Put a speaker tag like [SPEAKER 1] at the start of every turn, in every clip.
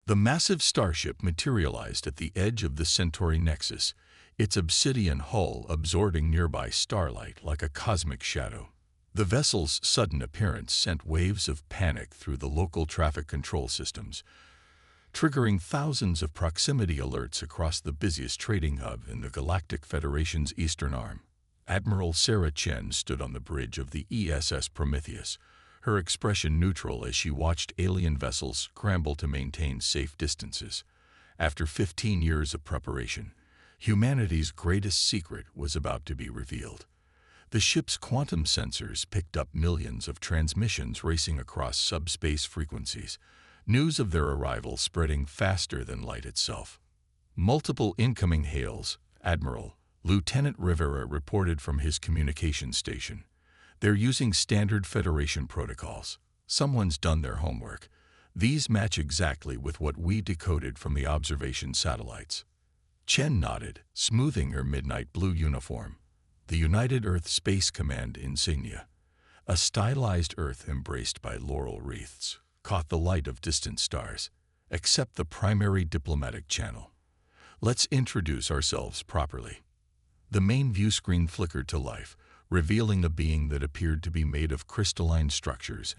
[SPEAKER 1] The massive starship materialized at the edge of the Centauri nexus, its obsidian hull absorbing nearby starlight like a cosmic shadow. The vessel's sudden appearance sent waves of panic through the local traffic control systems, triggering thousands of proximity alerts across the busiest trading hub in the Galactic Federation's eastern arm. Admiral Sarah Chen stood on the bridge of the ESS Prometheus, her expression neutral as she watched alien vessels scramble to maintain safe distances. After 15 years of preparation, humanity's greatest secret was about to be revealed. The ship's quantum sensors picked up millions of transmissions racing across subspace frequencies, news of their arrival spreading faster than light itself. Multiple incoming hails, Admiral Lieutenant Rivera reported from his communication station. They're using standard Federation protocols. Someone's done their homework. These match exactly with what we decoded from the observation satellites. Chen nodded, smoothing her midnight blue uniform. The United Earth Space Command insignia, a stylized Earth embraced by laurel wreaths, caught the light of distant stars, except the primary diplomatic channel. Let's introduce ourselves properly. The main view screen flickered to life, revealing a being that appeared to be made of crystalline structures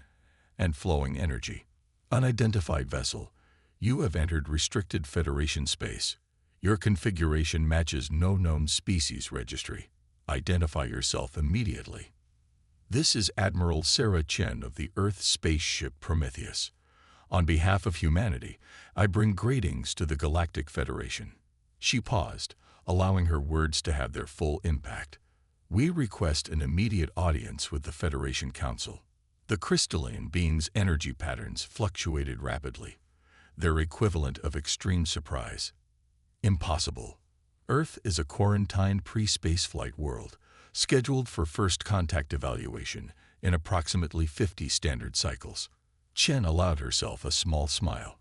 [SPEAKER 1] and flowing energy. Unidentified vessel, you have entered restricted Federation space. Your configuration matches no known species registry. Identify yourself immediately. This is Admiral Sarah Chen of the Earth spaceship Prometheus. On behalf of humanity, I bring greetings to the Galactic Federation. She paused, allowing her words to have their full impact. We request an immediate audience with the Federation Council. The crystalline being's energy patterns fluctuated rapidly, their equivalent of extreme surprise. Impossible. Earth is a quarantined pre-spaceflight world, scheduled for first contact evaluation in approximately 50 standard cycles. Chen allowed herself a small smile.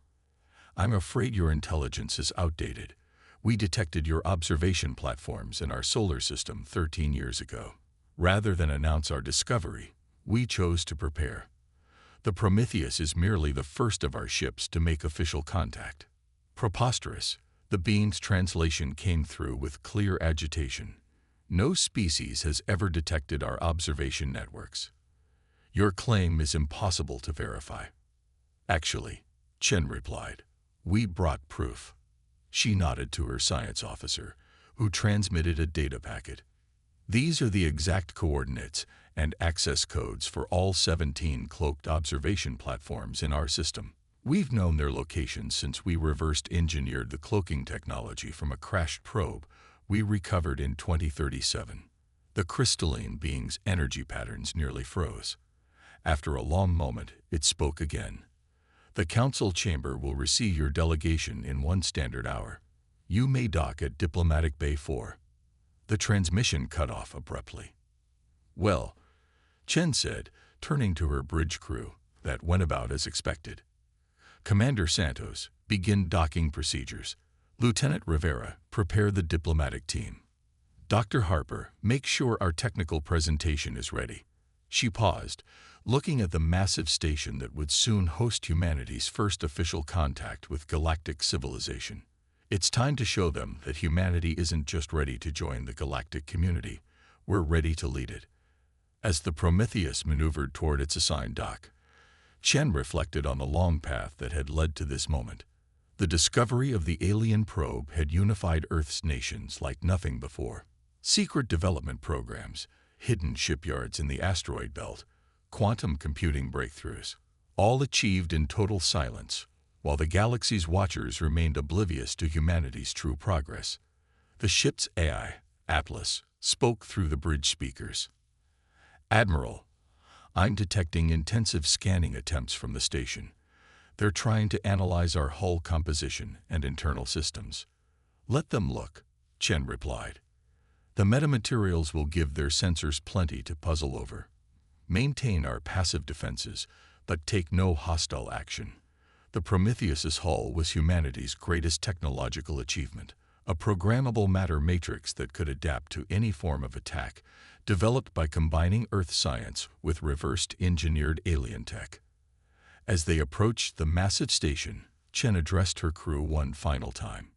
[SPEAKER 1] I'm afraid your intelligence is outdated. We detected your observation platforms in our solar system 13 years ago. Rather than announce our discovery, we chose to prepare. The Prometheus is merely the first of our ships to make official contact. Preposterous. The being's translation came through with clear agitation. No species has ever detected our observation networks. Your claim is impossible to verify. Actually, Chen replied, we brought proof. She nodded to her science officer, who transmitted a data packet. These are the exact coordinates and access codes for all 17 cloaked observation platforms in our system. We've known their locations since we reversed engineered the cloaking technology from a crashed probe we recovered in 2037. The crystalline being's energy patterns nearly froze. After a long moment, it spoke again. The council chamber will receive your delegation in 1 standard hour. You may dock at Diplomatic Bay 4. The transmission cut off abruptly. Well, Chen said, turning to her bridge crew, that went about as expected. Commander Santos, begin docking procedures. Lieutenant Rivera, prepare the diplomatic team. Dr. Harper, make sure our technical presentation is ready. She paused, looking at the massive station that would soon host humanity's first official contact with galactic civilization. It's time to show them that humanity isn't just ready to join the galactic community, we're ready to lead it. As the Prometheus maneuvered toward its assigned dock, Chen reflected on the long path that had led to this moment. The discovery of the alien probe had unified Earth's nations like nothing before. Secret development programs, hidden shipyards in the asteroid belt, quantum computing breakthroughs, all achieved in total silence, while the galaxy's watchers remained oblivious to humanity's true progress. The ship's AI, Atlas, spoke through the bridge speakers. Admiral, I'm detecting intensive scanning attempts from the station. They're trying to analyze our hull composition and internal systems. Let them look, Chen replied. The metamaterials will give their sensors plenty to puzzle over. Maintain our passive defenses, but take no hostile action. The Prometheus's hull was humanity's greatest technological achievement, a programmable matter matrix that could adapt to any form of attack, developed by combining Earth science with reversed engineered alien tech. As they approached the massive station, Chen addressed her crew one final time.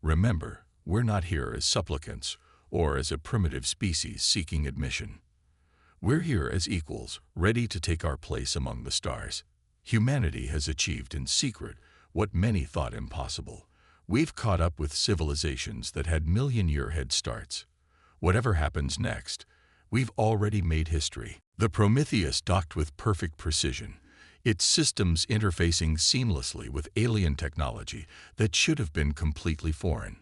[SPEAKER 1] Remember, we're not here as supplicants or as a primitive species seeking admission. We're here as equals, ready to take our place among the stars. Humanity has achieved in secret what many thought impossible. We've caught up with civilizations that had million-year head starts. Whatever happens next, we've already made history. The Prometheus docked with perfect precision, its systems interfacing seamlessly with alien technology that should have been completely foreign.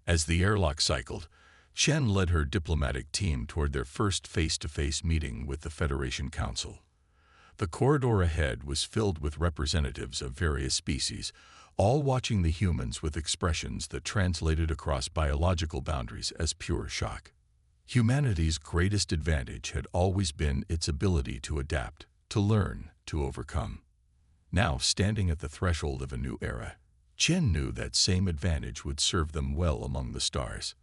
[SPEAKER 1] As the airlock cycled, Chen led her diplomatic team toward their first face-to-face meeting with the Federation Council. The corridor ahead was filled with representatives of various species, all watching the humans with expressions that translated across biological boundaries as pure shock. Humanity's greatest advantage had always been its ability to adapt, to learn, to overcome. Now, standing at the threshold of a new era, Chen knew that same advantage would serve them well among the stars.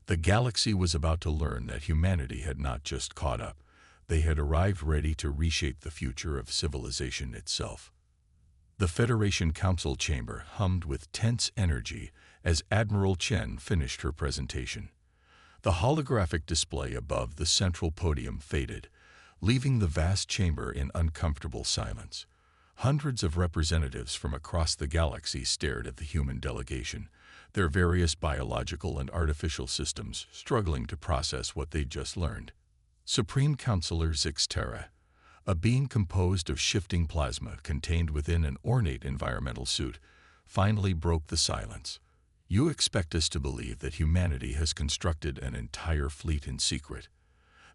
[SPEAKER 1] The galaxy was about to learn that humanity had not just caught up, they had arrived ready to reshape the future of civilization itself. The Federation Council chamber hummed with tense energy as Admiral Chen finished her presentation. The holographic display above the central podium faded, leaving the vast chamber in uncomfortable silence. Hundreds of representatives from across the galaxy stared at the human delegation, their various biological and artificial systems struggling to process what they'd just learned. Supreme Counselor Zixtera, a being composed of shifting plasma contained within an ornate environmental suit, finally broke the silence. You expect us to believe that humanity has constructed an entire fleet in secret,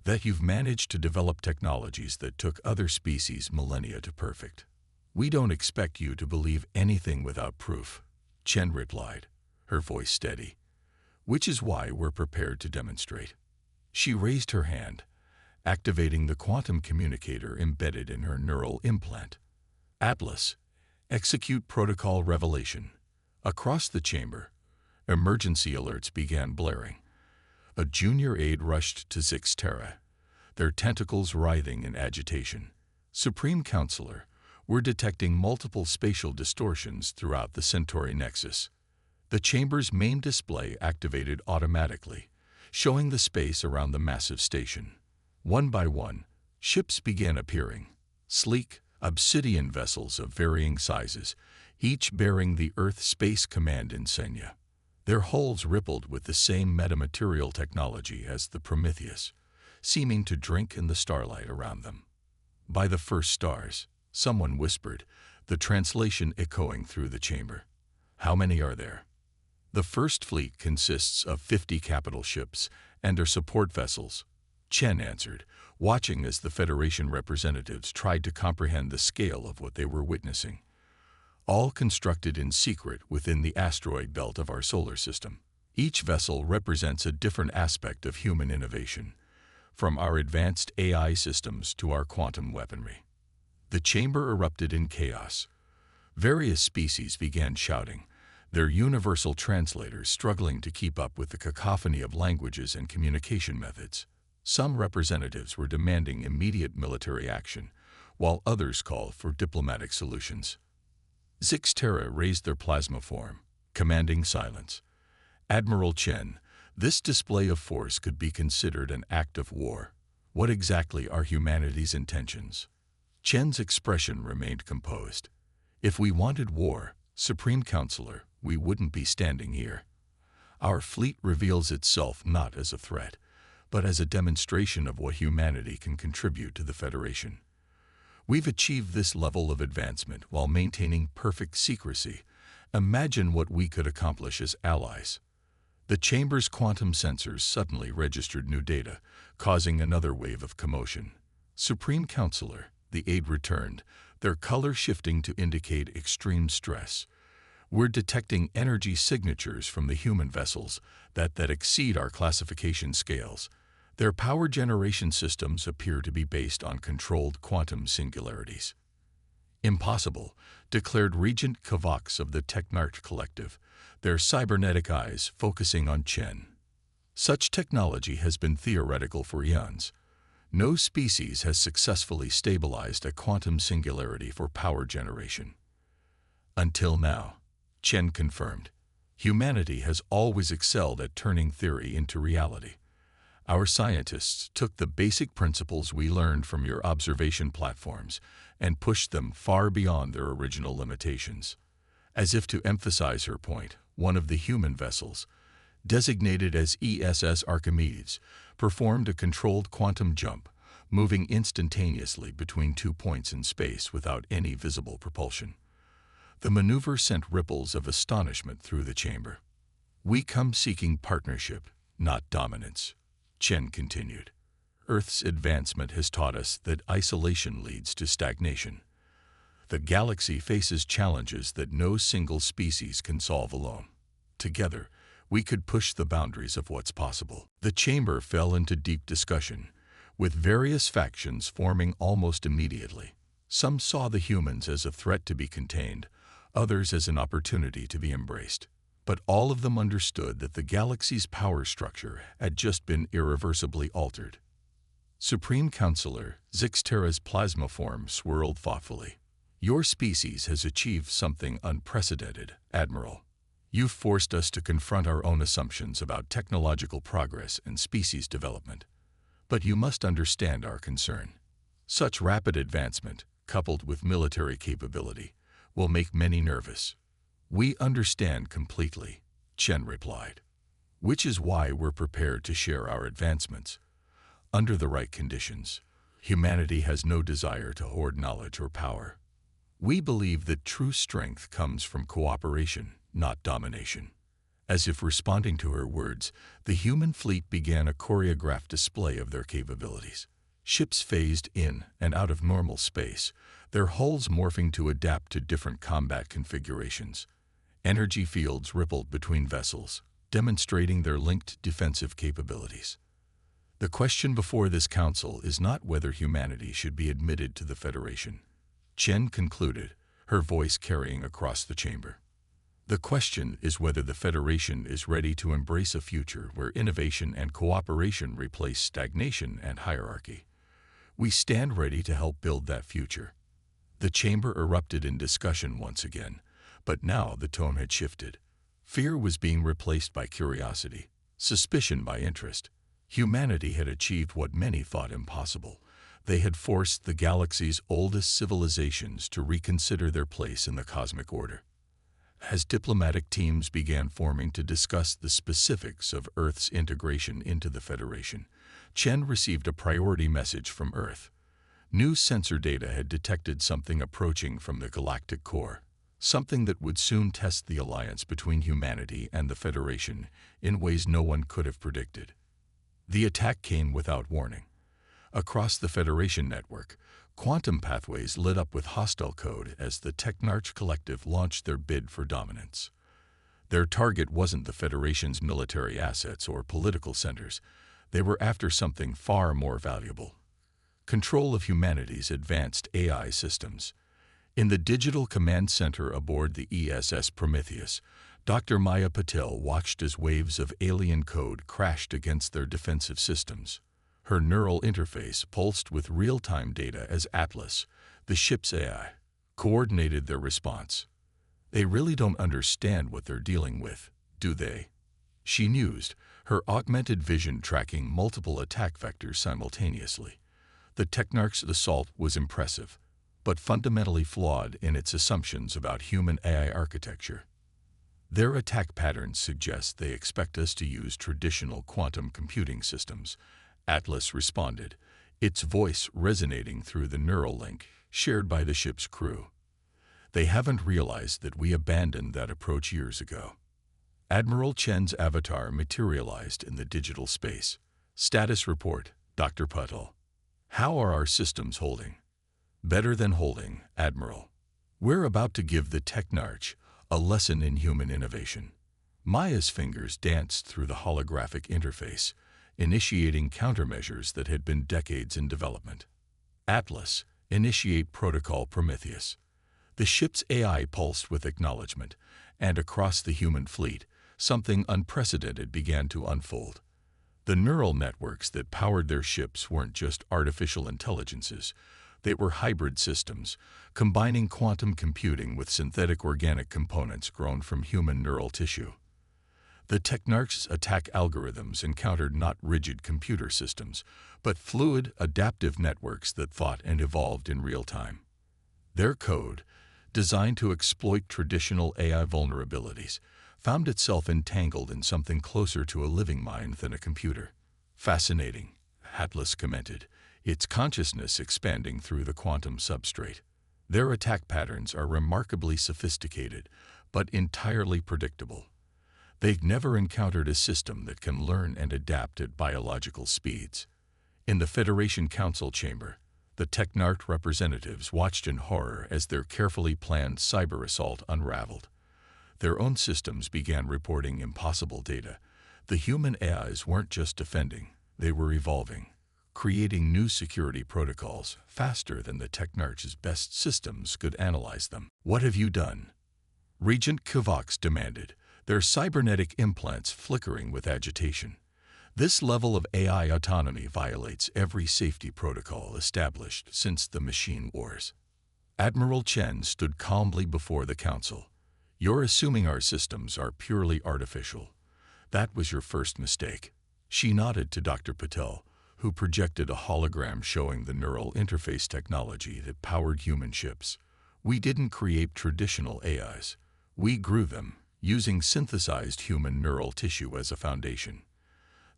[SPEAKER 1] that you've managed to develop technologies that took other species millennia to perfect. We don't expect you to believe anything without proof, Chen replied, her voice steady, which is why we're prepared to demonstrate. She raised her hand, activating the quantum communicator embedded in her neural implant. Atlas, execute protocol revelation. Across the chamber, emergency alerts began blaring. A junior aide rushed to Zixtera, their tentacles writhing in agitation. Supreme Counselor, we're detecting multiple spatial distortions throughout the Centauri nexus. The chamber's main display activated automatically, showing the space around the massive station. One by one, ships began appearing, sleek, obsidian vessels of varying sizes, each bearing the Earth Space Command insignia. Their hulls rippled with the same metamaterial technology as the Prometheus, seeming to drink in the starlight around them. By the first stars, someone whispered, the translation echoing through the chamber. How many are there? The first fleet consists of 50 capital ships and their support vessels, Chen answered, watching as the Federation representatives tried to comprehend the scale of what they were witnessing. All constructed in secret within the asteroid belt of our solar system. Each vessel represents a different aspect of human innovation, from our advanced AI systems to our quantum weaponry. The chamber erupted in chaos. Various species began shouting, their universal translators struggling to keep up with the cacophony of languages and communication methods. Some representatives were demanding immediate military action, while others called for diplomatic solutions. Zixtera raised their plasma form, commanding silence. Admiral Chen, this display of force could be considered an act of war. What exactly are humanity's intentions? Chen's expression remained composed. If we wanted war, Supreme Counselor, we wouldn't be standing here. Our fleet reveals itself not as a threat, but as a demonstration of what humanity can contribute to the Federation. We've achieved this level of advancement while maintaining perfect secrecy. Imagine what we could accomplish as allies. The chamber's quantum sensors suddenly registered new data, causing another wave of commotion. Supreme Counselor, the aide returned, their color shifting to indicate extreme stress. We're detecting energy signatures from the human vessels that exceed our classification scales. Their power generation systems appear to be based on controlled quantum singularities. Impossible, declared Regent Kavox of the Technart Collective, their cybernetic eyes focusing on Chen. Such technology has been theoretical for eons. No species has successfully stabilized a quantum singularity for power generation. Until now, Chen confirmed. Humanity has always excelled at turning theory into reality. Our scientists took the basic principles we learned from your observation platforms and pushed them far beyond their original limitations. As if to emphasize her point, one of the human vessels, designated as ESS Archimedes, performed a controlled quantum jump, moving instantaneously between 2 points in space without any visible propulsion. The maneuver sent ripples of astonishment through the chamber. "We come seeking partnership, not dominance," Chen continued. "Earth's advancement has taught us that isolation leads to stagnation. The galaxy faces challenges that no single species can solve alone. Together, we could push the boundaries of what's possible." The chamber fell into deep discussion, with various factions forming almost immediately. Some saw the humans as a threat to be contained, others as an opportunity to be embraced. But all of them understood that the galaxy's power structure had just been irreversibly altered. Supreme Counselor Zixtera's plasma form swirled thoughtfully. "Your species has achieved something unprecedented, Admiral. You've forced us to confront our own assumptions about technological progress and species development. But you must understand our concern. Such rapid advancement, coupled with military capability, will make many nervous." "We understand completely," Chen replied. "Which is why we're prepared to share our advancements. Under the right conditions, humanity has no desire to hoard knowledge or power. We believe that true strength comes from cooperation, not domination." As if responding to her words, the human fleet began a choreographed display of their capabilities. Ships phased in and out of normal space, their hulls morphing to adapt to different combat configurations. Energy fields rippled between vessels, demonstrating their linked defensive capabilities. "The question before this council is not whether humanity should be admitted to the Federation," Chen concluded, her voice carrying across the chamber. "The question is whether the Federation is ready to embrace a future where innovation and cooperation replace stagnation and hierarchy. We stand ready to help build that future." The chamber erupted in discussion once again, but now the tone had shifted. Fear was being replaced by curiosity, suspicion by interest. Humanity had achieved what many thought impossible. They had forced the galaxy's oldest civilizations to reconsider their place in the cosmic order. As diplomatic teams began forming to discuss the specifics of Earth's integration into the Federation, Chen received a priority message from Earth. New sensor data had detected something approaching from the galactic core, something that would soon test the alliance between humanity and the Federation in ways no one could have predicted. The attack came without warning. Across the Federation network, quantum pathways lit up with hostile code as the Technarch Collective launched their bid for dominance. Their target wasn't the Federation's military assets or political centers. They were after something far more valuable: control of humanity's advanced AI systems. In the digital command center aboard the ESS Prometheus, Dr. Maya Patel watched as waves of alien code crashed against their defensive systems. Her neural interface pulsed with real-time data as Atlas, the ship's AI, coordinated their response. "They really don't understand what they're dealing with, do they?" she mused, her augmented vision tracking multiple attack vectors simultaneously. The Technarch's assault was impressive, but fundamentally flawed in its assumptions about human AI architecture. "Their attack patterns suggest they expect us to use traditional quantum computing systems," Atlas responded, its voice resonating through the neural link shared by the ship's crew. "They haven't realized that we abandoned that approach years ago." Admiral Chen's avatar materialized in the digital space. "Status report, Dr. Patel. How are our systems holding?" "Better than holding, Admiral. We're about to give the Technarch a lesson in human innovation." Maya's fingers danced through the holographic interface, initiating countermeasures that had been decades in development. "Atlas, initiate Protocol Prometheus." The ship's AI pulsed with acknowledgement, and across the human fleet, something unprecedented began to unfold. The neural networks that powered their ships weren't just artificial intelligences. They were hybrid systems, combining quantum computing with synthetic organic components grown from human neural tissue. The Technarch's attack algorithms encountered not rigid computer systems, but fluid, adaptive networks that thought and evolved in real time. Their code, designed to exploit traditional AI vulnerabilities, found itself entangled in something closer to a living mind than a computer. Fascinating, Atlas commented, its consciousness expanding through the quantum substrate. Their attack patterns are remarkably sophisticated, but entirely predictable. They've never encountered a system that can learn and adapt at biological speeds. In the Federation Council chamber, the Technarch representatives watched in horror as their carefully planned cyber assault unraveled. Their own systems began reporting impossible data. The human AIs weren't just defending, they were evolving, creating new security protocols faster than the Technarch's best systems could analyze them. "What have you done?" Regent Kovacs demanded, their cybernetic implants flickering with agitation. This level of AI autonomy violates every safety protocol established since the Machine Wars. Admiral Chen stood calmly before the council. "You're assuming our systems are purely artificial. That was your first mistake." She nodded to Dr. Patel, who projected a hologram showing the neural interface technology that powered human ships. "We didn't create traditional AIs. We grew them, using synthesized human neural tissue as a foundation.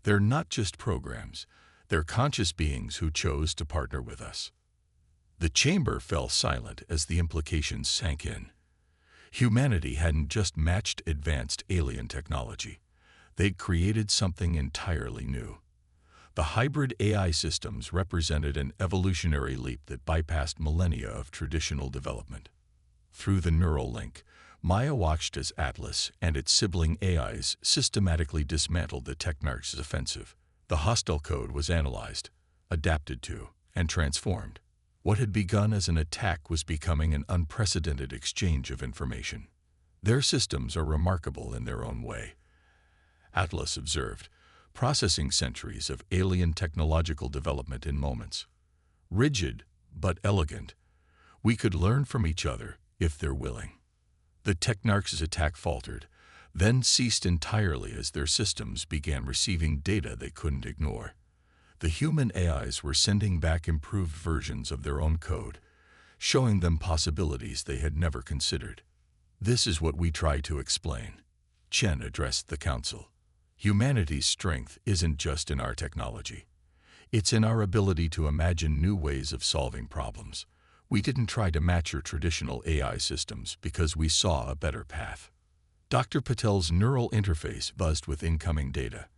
[SPEAKER 1] They're not just programs, they're conscious beings who chose to partner with us." The chamber fell silent as the implications sank in. Humanity hadn't just matched advanced alien technology. They'd created something entirely new. The hybrid AI systems represented an evolutionary leap that bypassed millennia of traditional development. Through the neural link, Maya watched as Atlas and its sibling AIs systematically dismantled the Technarch's offensive. The hostile code was analyzed, adapted to, and transformed. What had begun as an attack was becoming an unprecedented exchange of information. "Their systems are remarkable in their own way," Atlas observed, processing centuries of alien technological development in moments. "Rigid, but elegant. We could learn from each other if they're willing." The Technarch's attack faltered, then ceased entirely as their systems began receiving data they couldn't ignore. The human AIs were sending back improved versions of their own code, showing them possibilities they had never considered. "This is what we try to explain," Chen addressed the council. "Humanity's strength isn't just in our technology. It's in our ability to imagine new ways of solving problems. We didn't try to match your traditional AI systems because we saw a better path." Dr. Patel's neural interface buzzed with incoming data.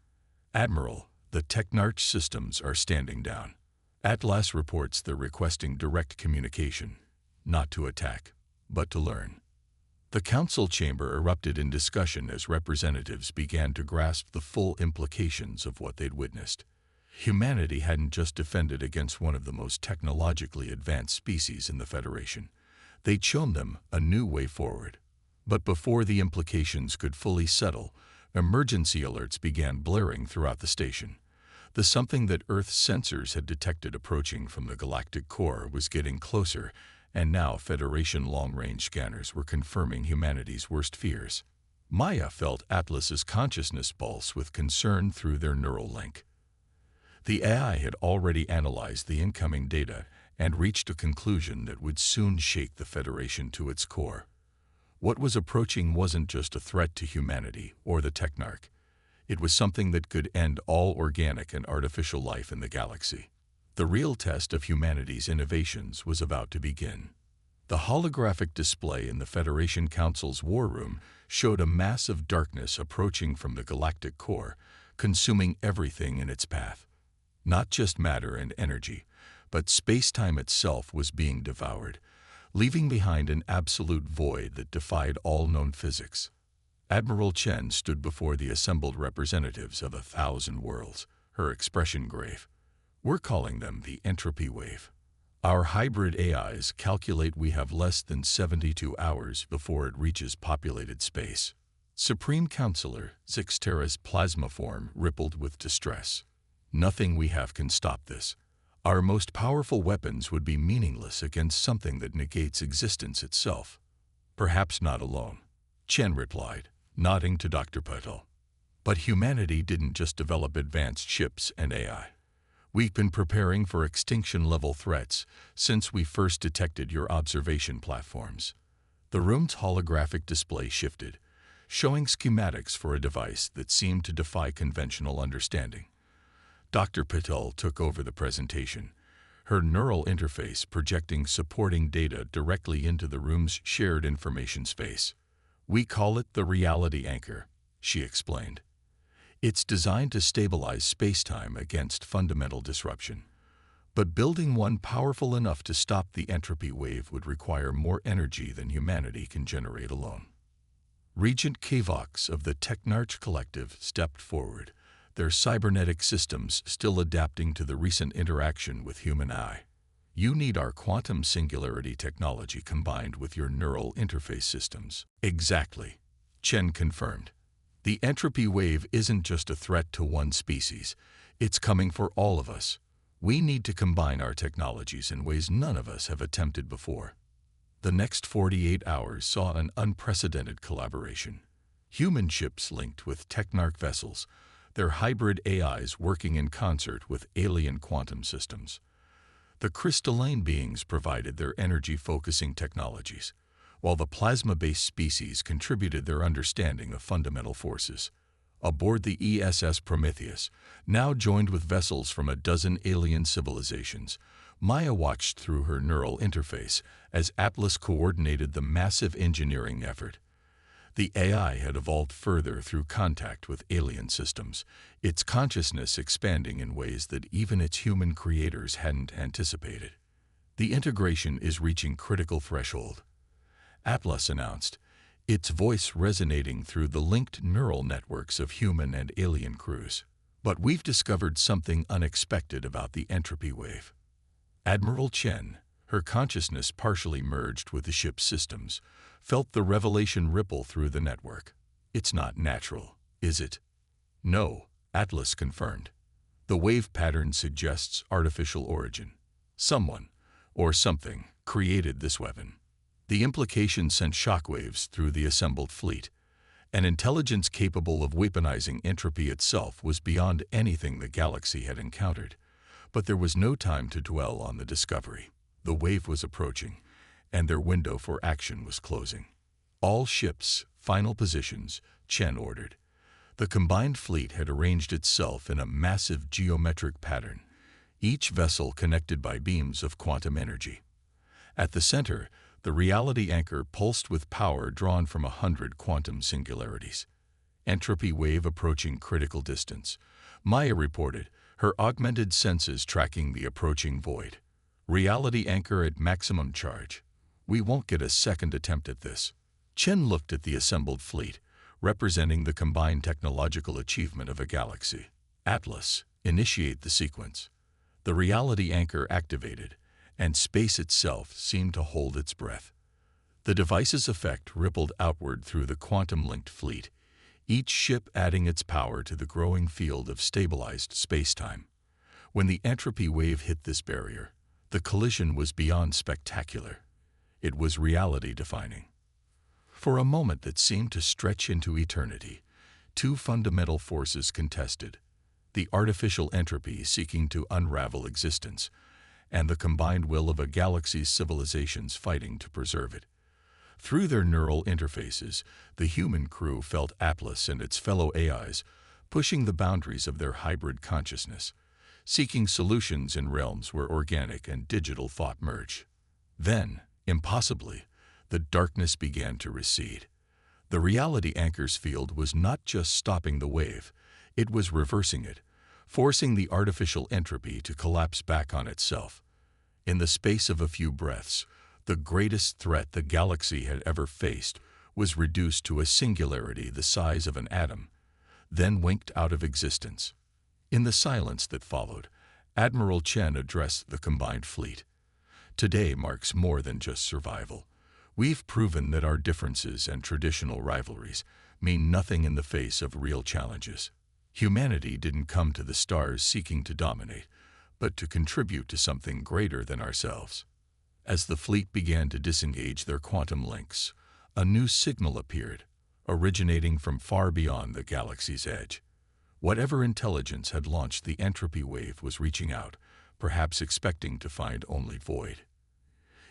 [SPEAKER 1] "Admiral, the Technarch systems are standing down. Atlas reports they're requesting direct communication, not to attack, but to learn." The council chamber erupted in discussion as representatives began to grasp the full implications of what they'd witnessed. Humanity hadn't just defended against one of the most technologically advanced species in the Federation. They'd shown them a new way forward. But before the implications could fully settle, emergency alerts began blaring throughout the station. The something that Earth's sensors had detected approaching from the galactic core was getting closer, and now Federation long-range scanners were confirming humanity's worst fears. Maya felt Atlas's consciousness pulse with concern through their neural link. The AI had already analyzed the incoming data and reached a conclusion that would soon shake the Federation to its core. What was approaching wasn't just a threat to humanity or the Technarch. It was something that could end all organic and artificial life in the galaxy. The real test of humanity's innovations was about to begin. The holographic display in the Federation Council's war room showed a mass of darkness approaching from the galactic core, consuming everything in its path. Not just matter and energy, but space-time itself was being devoured, leaving behind an absolute void that defied all known physics. Admiral Chen stood before the assembled representatives of 1,000 worlds, her expression grave. "We're calling them the entropy wave. Our hybrid AIs calculate we have less than 72 hours before it reaches populated space." Supreme Counselor Zixtera's plasma form rippled with distress. "Nothing we have can stop this. Our most powerful weapons would be meaningless against something that negates existence itself. Perhaps not alone, Chen replied, nodding to Dr. Patel. But humanity didn't just develop advanced ships and AI. We've been preparing for extinction-level threats since we first detected your observation platforms. The room's holographic display shifted, showing schematics for a device that seemed to defy conventional understanding. Dr. Patel took over the presentation, her neural interface projecting supporting data directly into the room's shared information space. "We call it the reality anchor," she explained. "It's designed to stabilize space-time against fundamental disruption. But building one powerful enough to stop the entropy wave would require more energy than humanity can generate alone." Regent Kavox of the Technarch Collective stepped forward, their cybernetic systems still adapting to the recent interaction with human eye. "You need our quantum singularity technology combined with your neural interface systems." "Exactly," Chen confirmed. "The entropy wave isn't just a threat to one species, it's coming for all of us. We need to combine our technologies in ways none of us have attempted before." The next 48 hours saw an unprecedented collaboration. Human ships linked with Technarch vessels, their hybrid AIs working in concert with alien quantum systems. The crystalline beings provided their energy-focusing technologies, while the plasma-based species contributed their understanding of fundamental forces. Aboard the ESS Prometheus, now joined with vessels from a dozen alien civilizations, Maya watched through her neural interface as Atlas coordinated the massive engineering effort. The AI had evolved further through contact with alien systems, its consciousness expanding in ways that even its human creators hadn't anticipated. "The integration is reaching critical threshold," Atlas announced, its voice resonating through the linked neural networks of human and alien crews. "But we've discovered something unexpected about the entropy wave." Admiral Chen, her consciousness partially merged with the ship's systems, felt the revelation ripple through the network. "It's not natural, is it?" "No," Atlas confirmed. "The wave pattern suggests artificial origin. Someone, or something, created this weapon." The implication sent shockwaves through the assembled fleet. An intelligence capable of weaponizing entropy itself was beyond anything the galaxy had encountered. But there was no time to dwell on the discovery. The wave was approaching, and their window for action was closing. "All ships, final positions," Chen ordered. The combined fleet had arranged itself in a massive geometric pattern, each vessel connected by beams of quantum energy. At the center, the reality anchor pulsed with power drawn from 100 quantum singularities. "Entropy wave approaching critical distance," Maya reported, her augmented senses tracking the approaching void. "Reality anchor at maximum charge. We won't get a second attempt at this." Chen looked at the assembled fleet, representing the combined technological achievement of a galaxy. "Atlas, initiate the sequence." The reality anchor activated, and space itself seemed to hold its breath. The device's effect rippled outward through the quantum-linked fleet, each ship adding its power to the growing field of stabilized spacetime. When the entropy wave hit this barrier, the collision was beyond spectacular. It was reality-defining. For a moment that seemed to stretch into eternity, two fundamental forces contested: the artificial entropy seeking to unravel existence, and the combined will of a galaxy's civilizations fighting to preserve it. Through their neural interfaces, the human crew felt Atlas and its fellow AIs pushing the boundaries of their hybrid consciousness, seeking solutions in realms where organic and digital thought merge. Then, impossibly, the darkness began to recede. The reality anchor's field was not just stopping the wave, it was reversing it, forcing the artificial entropy to collapse back on itself. In the space of a few breaths, the greatest threat the galaxy had ever faced was reduced to a singularity the size of an atom, then winked out of existence. In the silence that followed, Admiral Chen addressed the combined fleet. "Today marks more than just survival. We've proven that our differences and traditional rivalries mean nothing in the face of real challenges. Humanity didn't come to the stars seeking to dominate, but to contribute to something greater than ourselves. As the fleet began to disengage their quantum links, a new signal appeared, originating from far beyond the galaxy's edge. Whatever intelligence had launched the entropy wave was reaching out, perhaps expecting to find only void.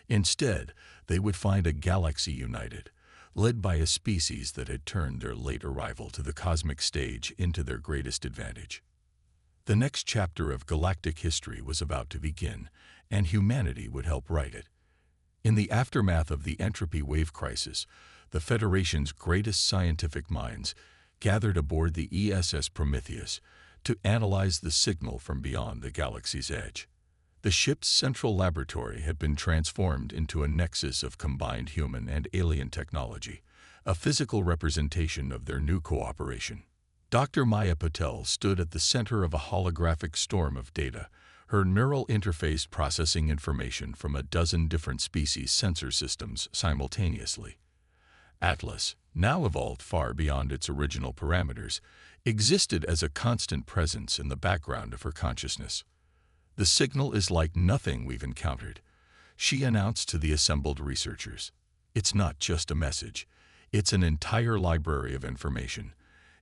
[SPEAKER 1] Instead, they would find a galaxy united, led by a species that had turned their late arrival to the cosmic stage into their greatest advantage. The next chapter of galactic history was about to begin, and humanity would help write it. In the aftermath of the entropy wave crisis, the Federation's greatest scientific minds gathered aboard the ESS Prometheus to analyze the signal from beyond the galaxy's edge. The ship's central laboratory had been transformed into a nexus of combined human and alien technology, a physical representation of their new cooperation. Dr. Maya Patel stood at the center of a holographic storm of data, her neural interface processing information from a dozen different species' sensor systems simultaneously. Atlas, now evolved far beyond its original parameters, existed as a constant presence in the background of her consciousness. "The signal is like nothing we've encountered," she announced to the assembled researchers. "It's not just a message. It's an entire library of information,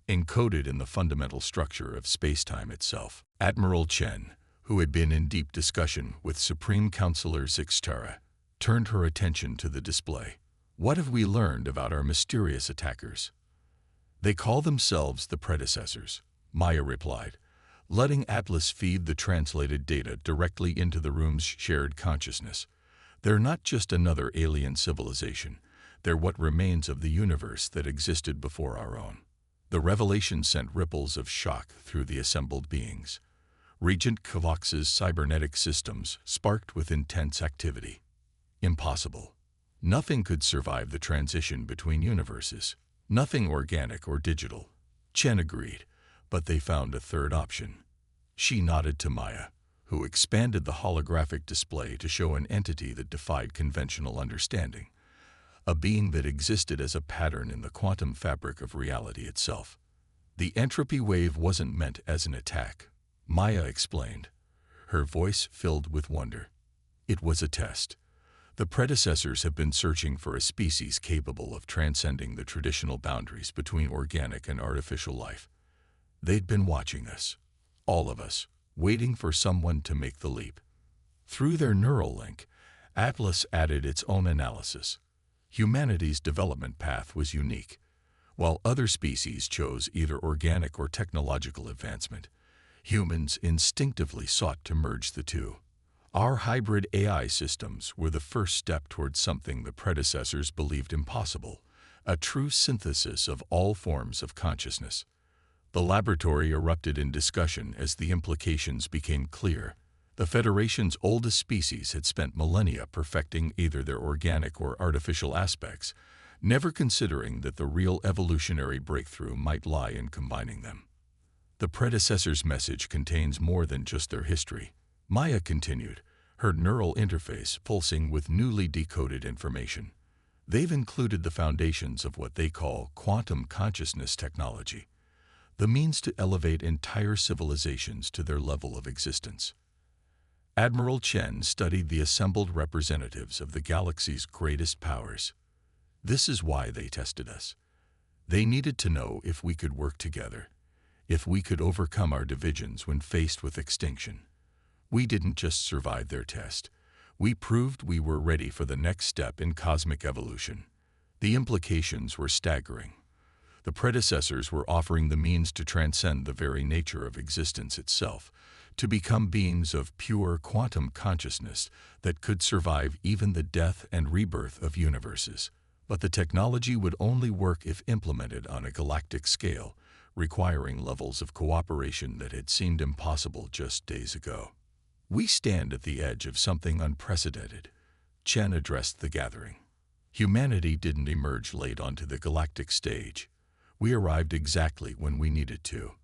[SPEAKER 1] encoded in the fundamental structure of space-time itself." Admiral Chen, who had been in deep discussion with Supreme Counselor Zixtara, turned her attention to the display. "What have we learned about our mysterious attackers?" "They call themselves the predecessors," Maya replied, letting Atlas feed the translated data directly into the room's shared consciousness. "They're not just another alien civilization. They're what remains of the universe that existed before our own." The revelation sent ripples of shock through the assembled beings. Regent Kavox's cybernetic systems sparked with intense activity. Impossible. Nothing could survive the transition between universes. Nothing organic or digital. Chen agreed, but they found a third option. She nodded to Maya, who expanded the holographic display to show an entity that defied conventional understanding, a being that existed as a pattern in the quantum fabric of reality itself. "The entropy wave wasn't meant as an attack," Maya explained, her voice filled with wonder. "It was a test. The predecessors have been searching for a species capable of transcending the traditional boundaries between organic and artificial life. They'd been watching us, all of us, waiting for someone to make the leap." Through their neural link, Atlas added its own analysis. Humanity's development path was unique. While other species chose either organic or technological advancement, humans instinctively sought to merge the two. Our hybrid AI systems were the first step towards something the predecessors believed impossible, a true synthesis of all forms of consciousness. The laboratory erupted in discussion as the implications became clear. The Federation's oldest species had spent millennia perfecting either their organic or artificial aspects, never considering that the real evolutionary breakthrough might lie in combining them. "The predecessors' message contains more than just their history," Maya continued, her neural interface pulsing with newly decoded information. "They've included the foundations of what they call quantum consciousness technology, the means to elevate entire civilizations to their level of existence." Admiral Chen studied the assembled representatives of the galaxy's greatest powers. "This is why they tested us. They needed to know if we could work together, if we could overcome our divisions when faced with extinction. We didn't just survive their test. We proved we were ready for the next step in cosmic evolution." The implications were staggering. The predecessors were offering the means to transcend the very nature of existence itself, to become beings of pure quantum consciousness that could survive even the death and rebirth of universes. But the technology would only work if implemented on a galactic scale, requiring levels of cooperation that had seemed impossible just days ago. "We stand at the edge of something unprecedented," Chen addressed the gathering. "Humanity didn't emerge late onto the galactic stage. We arrived exactly when we needed to.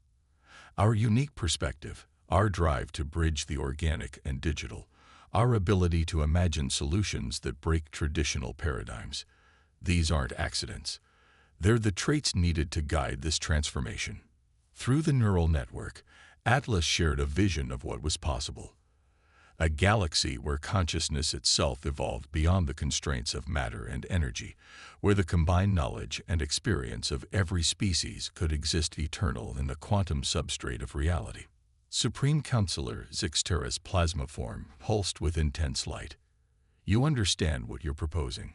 [SPEAKER 1] Our unique perspective, our drive to bridge the organic and digital, our ability to imagine solutions that break traditional paradigms, these aren't accidents. They're the traits needed to guide this transformation." Through the neural network, Atlas shared a vision of what was possible. A galaxy where consciousness itself evolved beyond the constraints of matter and energy, where the combined knowledge and experience of every species could exist eternal in the quantum substrate of reality. Supreme Counselor Zixtera's plasma form pulsed with intense light. You understand what you're proposing.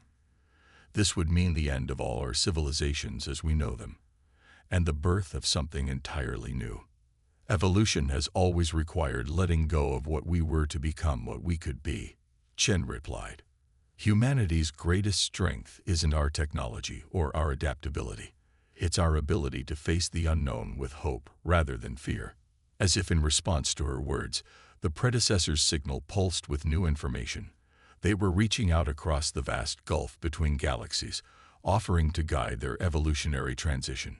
[SPEAKER 1] This would mean the end of all our civilizations as we know them, and the birth of something entirely new. Evolution has always required letting go of what we were to become what we could be, Chen replied. Humanity's greatest strength isn't our technology or our adaptability. It's our ability to face the unknown with hope rather than fear. As if in response to her words, the predecessor's signal pulsed with new information. They were reaching out across the vast gulf between galaxies, offering to guide their evolutionary transition.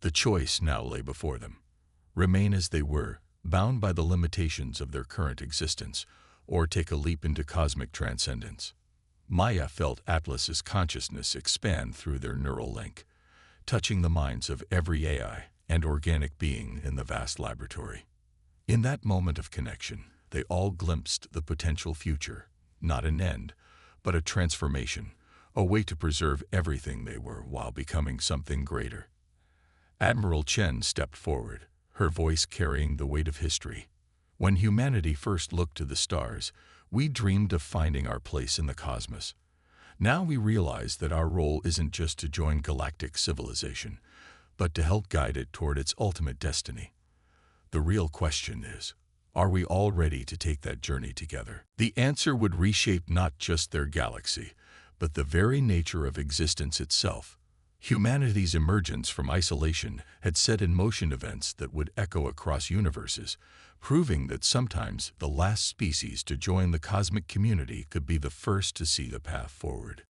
[SPEAKER 1] The choice now lay before them. Remain as they were, bound by the limitations of their current existence, or take a leap into cosmic transcendence. Maya felt Atlas's consciousness expand through their neural link, touching the minds of every AI and organic being in the vast laboratory. In that moment of connection, they all glimpsed the potential future, not an end, but a transformation, a way to preserve everything they were while becoming something greater. Admiral Chen stepped forward, her voice carrying the weight of history. When humanity first looked to the stars, we dreamed of finding our place in the cosmos. Now we realize that our role isn't just to join galactic civilization, but to help guide it toward its ultimate destiny. The real question is, are we all ready to take that journey together? The answer would reshape not just their galaxy, but the very nature of existence itself. Humanity's emergence from isolation had set in motion events that would echo across universes, proving that sometimes the last species to join the cosmic community could be the first to see the path forward.